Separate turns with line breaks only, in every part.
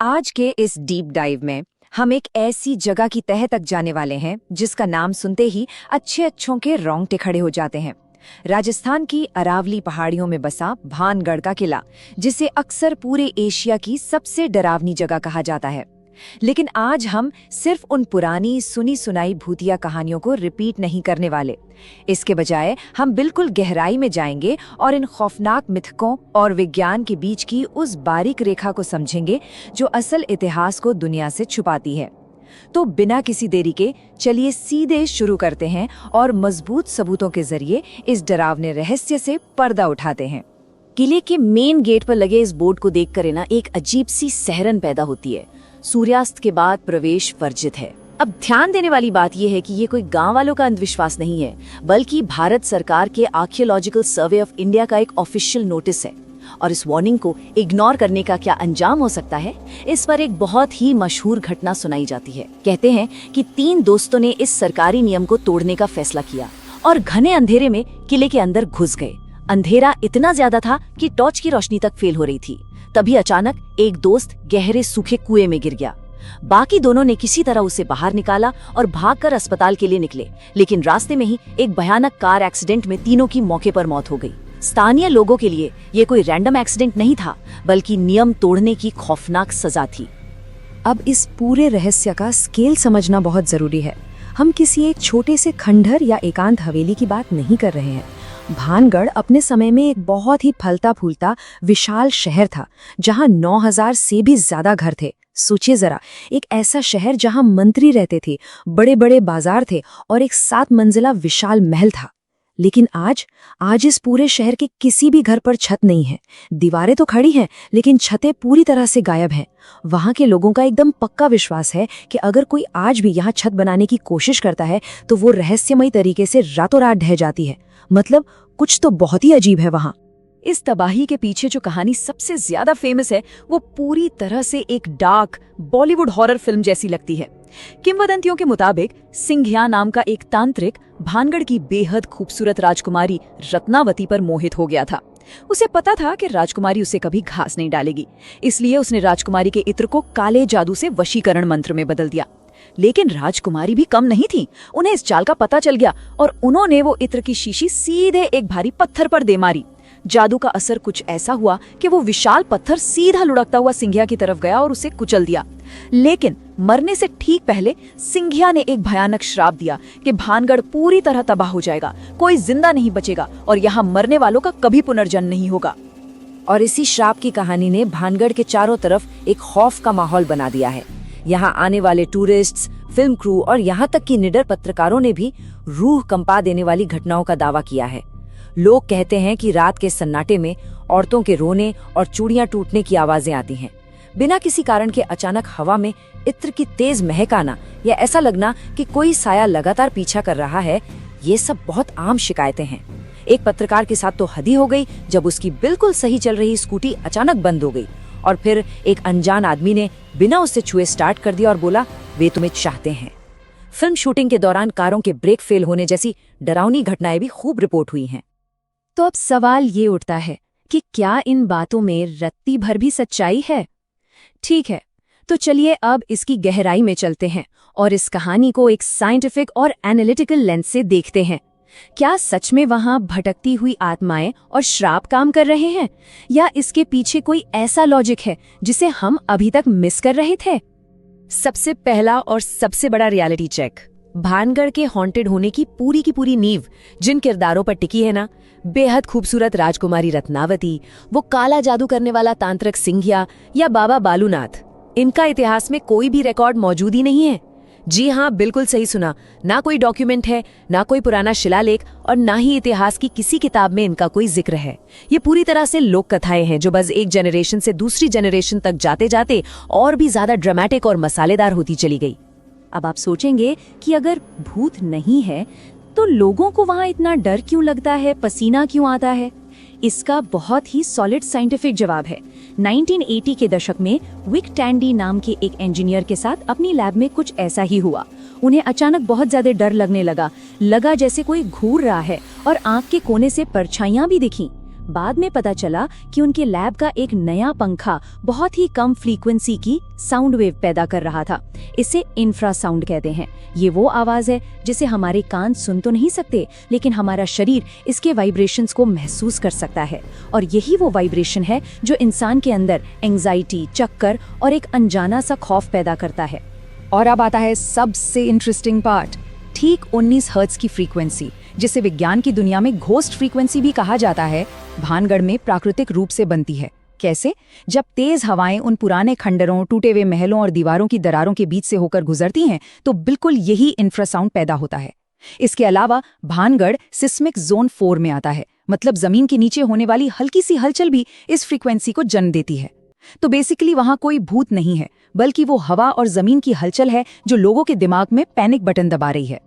आज के इस डीप डाइव में हम एक ऐसी जगह की तह तक जाने वाले हैं जिसका नाम सुनते ही अच्छों के रोंगटे खड़े हो जाते हैं। राजस्थान की अरावली पहाड़ियों में बसा भानगढ़ का किला, जिसे अक्सर पूरे एशिया की सबसे डरावनी जगह कहा जाता है। लेकिन आज हम सिर्फ उन पुरानी सुनी सुनाई भूतिया कहानियों को रिपीट नहीं करने वाले। इसके बजाय हम बिल्कुल गहराई में जाएंगे और इन खौफनाक मिथकों और विज्ञान के बीच की उस बारीक रेखा को समझेंगे जो असल इतिहास को दुनिया से छुपाती है। तो बिना किसी देरी के चलिए सीधे शुरू करते हैं और मजबूत सबूतों के जरिए इस डरावने रहस्य से पर्दा उठाते हैं।
किले के मेन गेट पर लगे इस बोर्ड को देखकर ना एक अजीब सी सहरन पैदा होती है। सूर्यास्त के बाद प्रवेश वर्जित है। अब ध्यान देने वाली बात यह है कि ये कोई गांव वालों का अंधविश्वास नहीं है, बल्कि भारत सरकार के आर्कियोलॉजिकल सर्वे ऑफ इंडिया का एक ऑफिशियल नोटिस है। और इस वार्निंग को इग्नोर करने का क्या अंजाम हो सकता है, इस पर एक बहुत ही मशहूर घटना सुनाई जाती है। कहते हैं कि 3 दोस्तों ने इस सरकारी नियम को तोड़ने का फैसला किया और घने अंधेरे में किले के अंदर घुस गए। अंधेरा इतना ज्यादा था कि टॉर्च की रोशनी तक फेल हो रही थी। तभी अचानक एक दोस्त गहरे सूखे कुएं में गिर गया। बाकी दोनों ने किसी तरह उसे बाहर निकाला और भागकर अस्पताल के लिए निकले, लेकिन रास्ते में ही एक भयानक कार एक्सीडेंट में तीनों की मौके पर मौत हो गई। स्थानीय लोगों के लिए ये कोई रैंडम एक्सीडेंट नहीं था, बल्कि नियम तोड़ने की खौफनाक सजा थी।
अब इस पूरे रहस्य का स्केल समझना बहुत जरूरी है। हम किसी एक छोटे से खंडहर या एकांत हवेली की बात नहीं कर रहे हैं। भानगढ़ अपने समय में एक बहुत ही फलता फूलता विशाल शहर था, जहां 9000 से भी ज्यादा घर थे। सोचिए जरा, एक ऐसा शहर जहां मंत्री रहते थे, बड़े बड़े बाजार थे और एक 7 मंजिला विशाल महल था। लेकिन आज इस पूरे शहर के किसी भी घर पर छत नहीं है। दीवारें तो खड़ी हैं, लेकिन छतें पूरी तरह से गायब हैं। वहां के लोगों का एकदम पक्का विश्वास है कि अगर कोई आज भी यहाँ छत बनाने की कोशिश करता है तो वो रहस्यमयी तरीके से रातों रात ढह जाती है। मतलब कुछ तो बहुत ही अजीब है वहाँ।
इस तबाही के पीछे जो कहानी सबसे ज्यादा फेमस है, वो पूरी तरह से एक डार्क बॉलीवुड हॉरर फिल्म जैसी लगती है। किंवदंतियों के मुताबिक सिंघिया नाम का एक तांत्रिक भानगढ़ की बेहद खूबसूरत राजकुमारी रत्नावती पर मोहित हो गया था। उसे पता था कि राजकुमारी उसे कभी घास नहीं डालेगी, इसलिए उसने राजकुमारी के इत्र को काले जादू से वशीकरण मंत्र में बदल दिया। लेकिन राजकुमारी भी कम नहीं थी। उन्हें इस चाल का पता चल गया और उन्होंने वो इत्र की शीशी सीधे एक भारी पत्थर पर दे मारी। जादू का असर कुछ ऐसा हुआ कि वो विशाल पत्थर सीधा लुढ़कता हुआ सिंघिया की तरफ गया और उसे कुचल दिया। लेकिन मरने से ठीक पहले सिंघिया ने एक भयानक श्राप दिया कि भानगढ़ पूरी तरह तबाह हो जाएगा, कोई जिंदा नहीं बचेगा और यहाँ मरने वालों का कभी पुनर्जन्म नहीं होगा।
और इसी श्राप की कहानी ने भानगढ़ के चारों तरफ एक खौफ का माहौल बना दिया है। यहाँ आने वाले टूरिस्ट्स, फिल्म क्रू और यहाँ तक कि निडर पत्रकारों ने भी रूह कंपा देने वाली घटनाओं का दावा किया है। लोग कहते हैं कि रात के सन्नाटे में औरतों के रोने और चूड़ियां टूटने की आवाजें आती हैं। बिना किसी कारण के अचानक हवा में इत्र की तेज महक आना या ऐसा लगना कि कोई साया लगातार पीछा कर रहा है, ये सब बहुत आम शिकायतें हैं। एक पत्रकार के साथ तो हद ही हो गई जब उसकी बिल्कुल सही चल रही स्कूटी अचानक बंद हो गई और फिर एक अनजान आदमी ने बिना उससे छुए स्टार्ट कर दिया और बोला, वे तुम्हें चाहते हैं। फिल्म शूटिंग के दौरान कारों के ब्रेक फेल होने जैसी डरावनी घटनाएं भी खूब रिपोर्ट हुई हैं।
तो अब सवाल ये उठता है कि क्या इन बातों में रत्ती भर भी सच्चाई है? ठीक है, तो चलिए अब इसकी गहराई में चलते हैं और इस कहानी को एक साइंटिफिक और एनालिटिकल लेंस से देखते हैं। क्या सच में वहां भटकती हुई आत्माएं और श्राप काम कर रहे हैं, या इसके पीछे कोई ऐसा लॉजिक है जिसे हम अभी तक मिस कर रहे थे? सबसे पहला और सबसे बड़ा रियलिटी चेक, भानगढ़ के हॉन्टेड होने की पूरी नींव जिन किरदारों पर टिकी है ना, बेहद खूबसूरत राजकुमारी रत्नावती, वो काला जादू करने वाला तांत्रिक सिंघिया या बाबा बालूनाथ, इनका इतिहास में कोई भी रिकॉर्ड मौजूद ही नहीं है। जी हाँ, बिल्कुल सही सुना। ना कोई डॉक्यूमेंट है, ना कोई पुराना शिलालेख और ना ही इतिहास की किसी किताब में इनका कोई जिक्र है। ये पूरी तरह से लोक कथाएं हैं जो बस एक जनरेशन से दूसरी जनरेशन तक जाते जाते और भी ज्यादा ड्रामेटिक और मसालेदार होती चली गई। अब आप सोचेंगे कि अगर भूत नहीं है तो लोगों को वहां इतना डर क्यों लगता है, पसीना क्यों आता है? इसका बहुत ही सॉलिड साइंटिफिक जवाब है। 1980 के दशक में विक टैंडी नाम के एक इंजीनियर के साथ अपनी लैब में कुछ ऐसा ही हुआ। उन्हें अचानक बहुत ज्यादा डर लगने लगा जैसे कोई घूर रहा है और आंख के कोने से परछाइयां भी दिखीं। बाद में पता चला कि उनके लैब का एक नया पंखा बहुत ही कम फ्रीक्वेंसी की साउंड वेव पैदा कर रहा था। इसे इंफ्रासाउंड कहते हैं। ये वो आवाज है जिसे हमारे कान सुन तो नहीं सकते, लेकिन हमारा शरीर इसके वाइब्रेशंस को महसूस कर सकता है। और यही वो वाइब्रेशन है जो इंसान के अंदर एंजाइटी, चक्कर और एक अनजाना सा खौफ पैदा करता है।
और अब आता है सबसे इंटरेस्टिंग पार्ट, ठीक 19 हर्ट्ज की फ्रीक्वेंसी, जिसे विज्ञान की दुनिया में घोस्ट फ्रीक्वेंसी भी कहा जाता है, भानगढ़ में प्राकृतिक रूप से बनती है। कैसे? जब तेज हवाएं उन पुराने खंडरों, टूटे हुए महलों और दीवारों की दरारों के बीच से होकर गुजरती हैं, तो बिल्कुल यही इंफ्रासाउंड पैदा होता है। इसके अलावा भानगढ़ सिस्मिक जोन 4 में आता है, मतलब जमीन के नीचे होने वाली हल्की सी हलचल भी इस फ्रीक्वेंसी को जन्म देती है। तो बेसिकली वहां कोई भूत नहीं है, बल्कि वो हवा और जमीन की हलचल है जो लोगों के दिमाग में पैनिक बटन दबा रही है।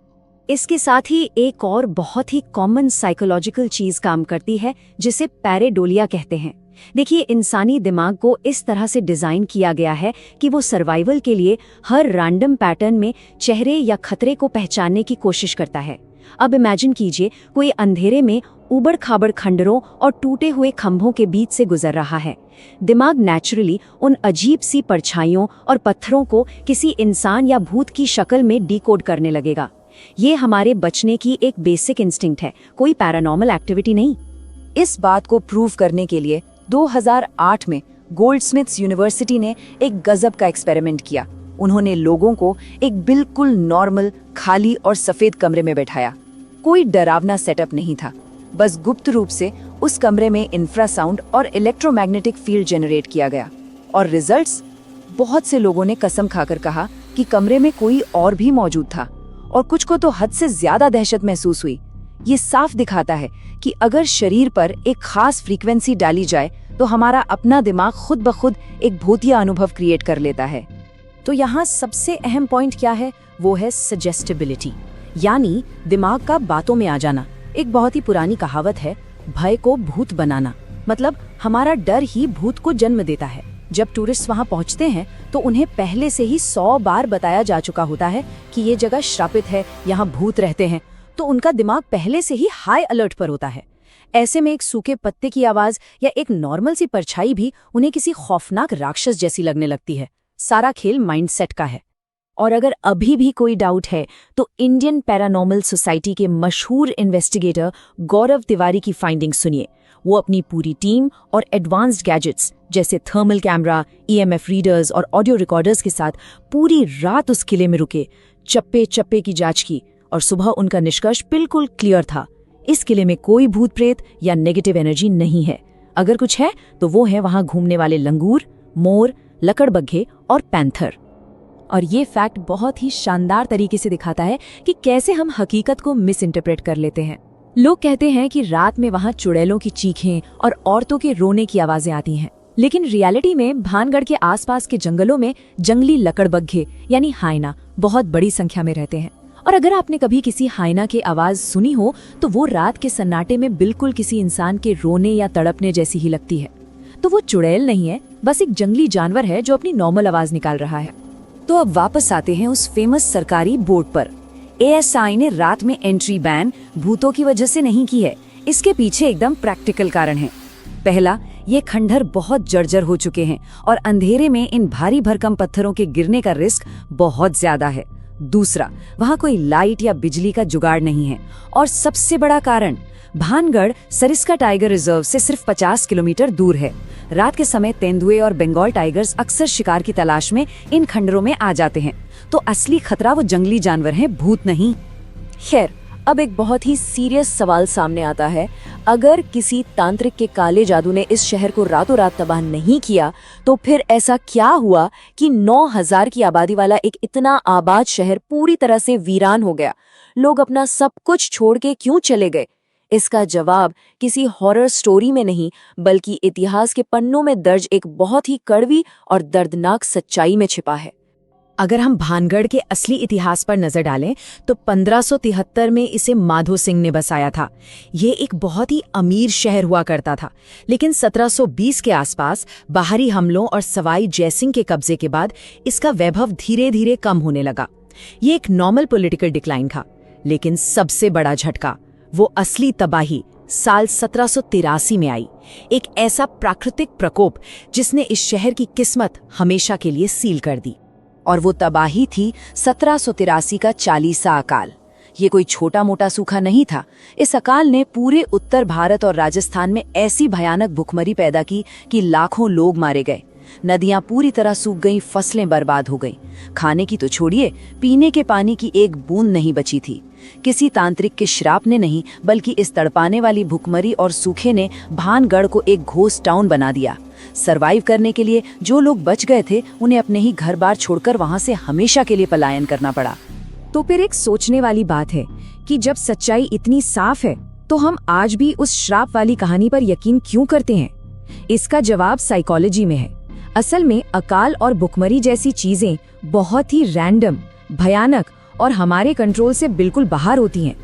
इसके साथ ही एक और बहुत ही कॉमन साइकोलॉजिकल चीज काम करती है, जिसे पैरेडोलिया कहते हैं। देखिए, इंसानी दिमाग को इस तरह से डिजाइन किया गया है कि वो सर्वाइवल के लिए हर रैंडम पैटर्न में चेहरे या खतरे को पहचानने की कोशिश करता है। अब इमेजिन कीजिए, कोई अंधेरे में उबड़ खाबड़ खंडरों और टूटे हुए खंभों के बीच से गुजर रहा है। दिमाग नेचुरली उन अजीब सी परछाइयों और पत्थरों को किसी इंसान या भूत की शक्ल में डिकोड करने लगेगा। ये हमारे बचने की एक बेसिक इंस्टिंक्ट है, कोई पैरानॉर्मल एक्टिविटी नहीं।
इस बात को प्रूव करने के लिए 2008 में गोल्डस्मिथ्स यूनिवर्सिटी ने एक गजब का एक्सपेरिमेंट किया। उन्होंने लोगों को एक बिल्कुल नॉर्मल, खाली और सफेद कमरे में बैठाया। कोई डरावना सेटअप नहीं था, बस गुप्त रूप से उस कमरे में इंफ्रासाउंड और इलेक्ट्रोमैग्नेटिक फील्ड जनरेट किया गया। और रिजल्ट्स? बहुत से लोगों ने कसम खाकर कहा कि कमरे में कोई और भी मौजूद था, और कुछ को तो हद से ज्यादा दहशत महसूस हुई। ये साफ दिखाता है कि अगर शरीर पर एक खास फ्रीक्वेंसी डाली जाए तो हमारा अपना दिमाग खुद ब खुद एक भूतिया अनुभव क्रिएट कर लेता है।
तो यहाँ सबसे अहम पॉइंट क्या है? वो है सजेस्टिबिलिटी, यानी दिमाग का बातों में आ जाना। एक बहुत ही पुरानी कहावत है, भय को भूत बनाना। मतलब हमारा डर ही भूत को जन्म देता है। जब टूरिस्ट वहां पहुंचते हैं तो उन्हें पहले से ही 100 बार बताया जा चुका होता है कि ये जगह श्रापित है, यहाँ भूत रहते हैं, तो उनका दिमाग पहले से ही हाई अलर्ट पर होता है। ऐसे में एक सूखे पत्ते की आवाज या एक नॉर्मल सी परछाई भी उन्हें किसी खौफनाक राक्षस जैसी लगने लगती है। सारा खेल माइंडसेट का है। और अगर अभी भी कोई डाउट है तो इंडियन पैरानॉर्मल सोसाइटी के मशहूर इन्वेस्टिगेटर गौरव तिवारी की फाइंडिंग्स सुनिए। वो अपनी पूरी टीम और एडवांस्ड गैजेट्स जैसे थर्मल कैमरा, EMF रीडर्स और ऑडियो रिकॉर्डर्स के साथ पूरी रात उस किले में रुके, चप्पे चप्पे की जांच की, और सुबह उनका निष्कर्ष बिल्कुल क्लियर था। इस किले में कोई भूत प्रेत या नेगेटिव एनर्जी नहीं है। अगर कुछ है तो वो है वहां घूमने वाले लंगूर, मोर, लकड़बग्घे और पैंथर। और ये फैक्ट बहुत ही शानदार तरीके से दिखाता है कि कैसे हम हकीकत को मिस इंटरप्रेट कर लेते हैं। लोग कहते हैं कि रात में वहां चुड़ैलों की चीखें और औरतों के रोने की आवाजें आती हैं, लेकिन रियलिटी में भानगढ़ के आसपास के जंगलों में जंगली लकड़बग्घे यानी हाइना बहुत बड़ी संख्या में रहते हैं। और अगर आपने कभी किसी हाइना की आवाज सुनी हो तो वो रात के सन्नाटे में बिल्कुल किसी इंसान के रोने या तड़पने जैसी ही लगती है। तो वो चुड़ैल नहीं है, बस एक जंगली जानवर है जो अपनी नॉर्मल आवाज निकाल रहा है।
तो अब वापस आते हैं उस फेमस सरकारी बोर्ड पर। ASI ने रात में एंट्री बैन भूतों की वजह से नहीं की है। इसके पीछे एकदम प्रैक्टिकल कारण है। पहला, ये खंडहर बहुत जर्जर हो चुके हैं और अंधेरे में इन भारी भरकम पत्थरों के गिरने का रिस्क बहुत ज्यादा है। दूसरा, वहाँ कोई लाइट या बिजली का जुगाड़ नहीं है। और सबसे बड़ा कारण, भानगढ़ सरिस्का टाइगर रिजर्व से सिर्फ 50 किलोमीटर दूर है। रात के समय तेंदुए और बंगाल टाइगर्स अक्सर शिकार की तलाश में इन खंडरों में आ जाते हैं। तो असली खतरा वो जंगली जानवर हैं, भूत नहीं।
खैर, अब एक बहुत ही सीरियस सवाल सामने आता है। अगर किसी तांत्रिक के काले जादू ने इस शहर को रातों रात तबाह नहीं किया, तो फिर ऐसा क्या हुआ कि 9000 की आबादी वाला एक इतना आबाद शहर पूरी तरह से वीरान हो गया? लोग अपना सब कुछ छोड़ के क्यों चले गए? इसका जवाब किसी हॉरर स्टोरी में नहीं, बल्कि इतिहास के पन्नों में दर्ज एक बहुत ही कड़वी और दर्दनाक सच्चाई में छिपा है।
अगर हम भानगढ़ के असली इतिहास पर नजर डालें तो 1573 में इसे माधो सिंह ने बसाया था। ये एक बहुत ही अमीर शहर हुआ करता था, लेकिन 1720 के आसपास बाहरी हमलों और सवाई जयसिंह के कब्जे के बाद इसका वैभव धीरे धीरे कम होने लगा। ये एक नॉर्मल पॉलिटिकल डिक्लाइन था, लेकिन सबसे बड़ा झटका, वो असली तबाही,
साल 1783 में आई, एक ऐसा प्राकृतिक प्रकोप जिसने इस शहर की किस्मत हमेशा के लिए सील कर दी।
और वो तबाही थी 1783 का 40सा अकाल। ये कोई छोटा मोटा सूखा नहीं था। इस अकाल ने पूरे उत्तर भारत और राजस्थान में ऐसी भयानक भुखमरी पैदा की कि लाखों लोग मारे गए। नदियां पूरी तरह सूख गईं, फसलें बर्बाद हो गईं। खाने की तो छोड़िए, पीने के पानी की एक बूंद नहीं बची थी। किसी तांत्रिक के श्राप ने नहीं, बल्कि इस तड़पाने वाली भुखमरी और सूखे ने भानगढ़ को एक घोस्ट टाउन बना दिया। सरवाइव करने के लिए जो लोग बच गए थे, उन्हें अपने ही घर बार छोड़कर वहां से हमेशा के लिए पलायन करना पड़ा।
तो फिर एक सोचने वाली बात है कि जब सच्चाई इतनी साफ है तो हम आज भी उस श्राप वाली कहानी पर यकीन क्यों करते हैं? इसका जवाब साइकोलॉजी में है। असल में अकाल और भुखमरी जैसी चीजें बहुत ही रैंडम, भयानक और हमारे कंट्रोल से बिल्कुल बाहर होती हैं।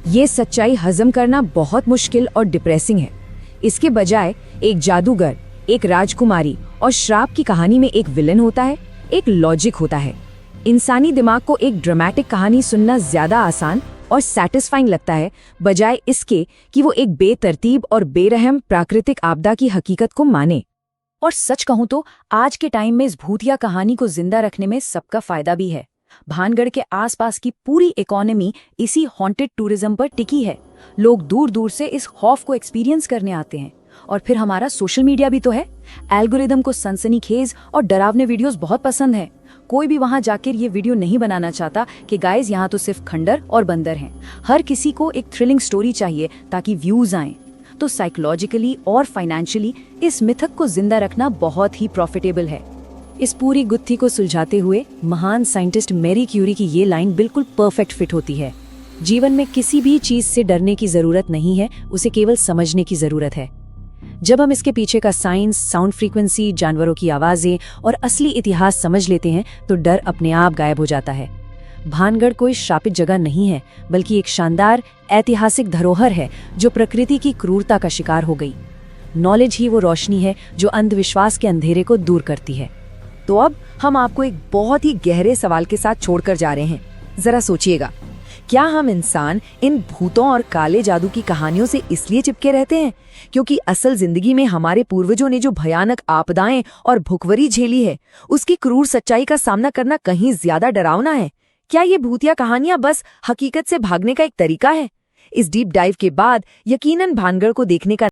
ये सच्चाई हजम करना बहुत मुश्किल और डिप्रेसिंग है। इसके बजाय एक जादूगर, एक राजकुमारी और श्राप की कहानी में एक विलन होता है, एक लॉजिक होता है। इंसानी दिमाग को एक ड्रामेटिक कहानी सुनना ज्यादा आसान और सैटिस्फाइंग लगता है, बजाय इसके कि वो एक बेतरतीब और बेरहम प्राकृतिक आपदा की हकीकत को माने। और सच कहूं तो आज के टाइम में इस भूतिया कहानी को जिंदा रखने में सबका फायदा भी है। भानगढ़ के आसपास की पूरी इकोनॉमी इसी हॉन्टेड टूरिज्म पर टिकी है। लोग दूर दूर से इस खौफ को एक्सपीरियंस करने आते हैं। और फिर हमारा सोशल मीडिया भी तो है। एल्गोरिदम को सनसनीखेज और डरावने वीडियोस बहुत पसंद है। कोई भी वहां जाकर ये वीडियो नहीं बनाना चाहता कि गाइस यहाँ तो सिर्फ खंडर और बंदर हैं। हर किसी को एक थ्रिलिंग स्टोरी चाहिए ताकि व्यूज आएं। तो साइकोलॉजिकली और फाइनेंशियली इस मिथक को जिंदा रखना बहुत ही प्रॉफिटेबल है। इस पूरी गुत्थी को सुलझाते हुए महान साइंटिस्ट मैरी क्यूरी की ये लाइन बिल्कुल परफेक्ट फिट होती है। जीवन में किसी भी चीज से डरने की जरूरत नहीं है, उसे केवल समझने की जरूरत है। जब हम इसके पीछे का साइंस, साउंड फ्रीक्वेंसी, जानवरों की आवाजें और असली इतिहास समझ लेते हैं तो डर अपने आप गायब हो जाता है। भानगढ़ कोई श्रापित जगह नहीं है, बल्कि एक शानदार ऐतिहासिक धरोहर है जो प्रकृति की क्रूरता का शिकार हो गई। नॉलेज ही वो रोशनी है जो अंधविश्वास के अंधेरे को दूर करती है।
तो अब हम आपको एक बहुत ही गहरे सवाल के साथ छोड़कर जा रहे हैं। जरा सोचिएगा, क्या हम इंसान इन भूतों और काले जादू की कहानियों से इसलिए चिपके रहते हैं क्योंकि असल जिंदगी में हमारे पूर्वजों ने जो भयानक आपदाएं और भुखमरी झेली है, उसकी क्रूर सच्चाई का सामना करना कहीं ज्यादा डरावना है? क्या ये भूतिया कहानियां बस हकीकत से भागने का एक तरीका है? इस डीप डाइव के बाद यकीनन भानगढ़ को देखने का